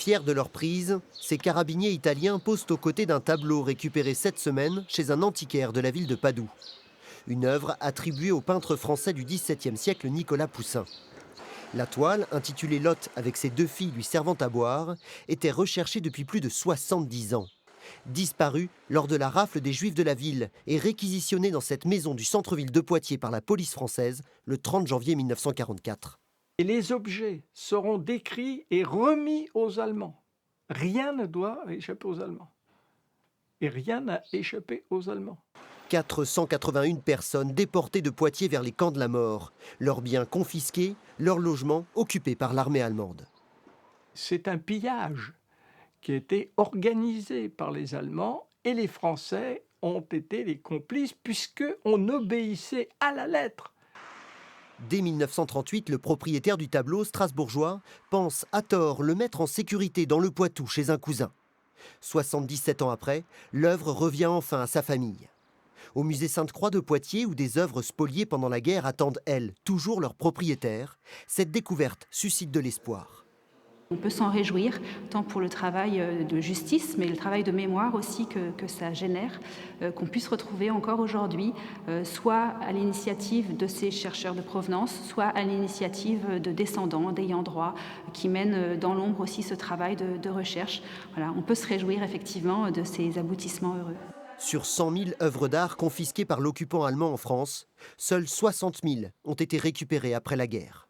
Fiers de leur prise, ces carabiniers italiens posent aux côtés d'un tableau récupéré cette semaine chez un antiquaire de la ville de Padoue. Une œuvre attribuée au peintre français du XVIIe siècle Nicolas Poussin. La toile, intitulée Lot avec ses deux filles lui servant à boire, était recherchée depuis plus de 70 ans. Disparue lors de la rafle des Juifs de la ville et réquisitionnée dans cette maison du centre-ville de Poitiers par la police française le 30 janvier 1944. Et les objets seront décrits et remis aux Allemands. Rien ne doit échapper aux Allemands. Et rien n'a échappé aux Allemands. 481 personnes déportées de Poitiers vers les camps de la mort, leurs biens confisqués, leurs logements occupés par l'armée allemande. C'est un pillage qui a été organisé par les Allemands et les Français ont été les complices puisqu'on obéissait à la lettre. Dès 1938, le propriétaire du tableau, strasbourgeois, pense à tort le mettre en sécurité dans le Poitou chez un cousin. 77 ans après, l'œuvre revient enfin à sa famille. Au musée Sainte-Croix de Poitiers, où des œuvres spoliées pendant la guerre attendent, elles, toujours leurs propriétaires, cette découverte suscite de l'espoir. On peut s'en réjouir, tant pour le travail de justice, mais le travail de mémoire aussi que ça génère, qu'on puisse retrouver encore aujourd'hui, soit à l'initiative de ces chercheurs de provenance, soit à l'initiative de descendants, d'ayants droit, qui mènent dans l'ombre aussi ce travail de recherche. Voilà, on peut se réjouir effectivement de ces aboutissements heureux. Sur 100 000 œuvres d'art confisquées par l'occupant allemand en France, seules 60 000 ont été récupérées après la guerre.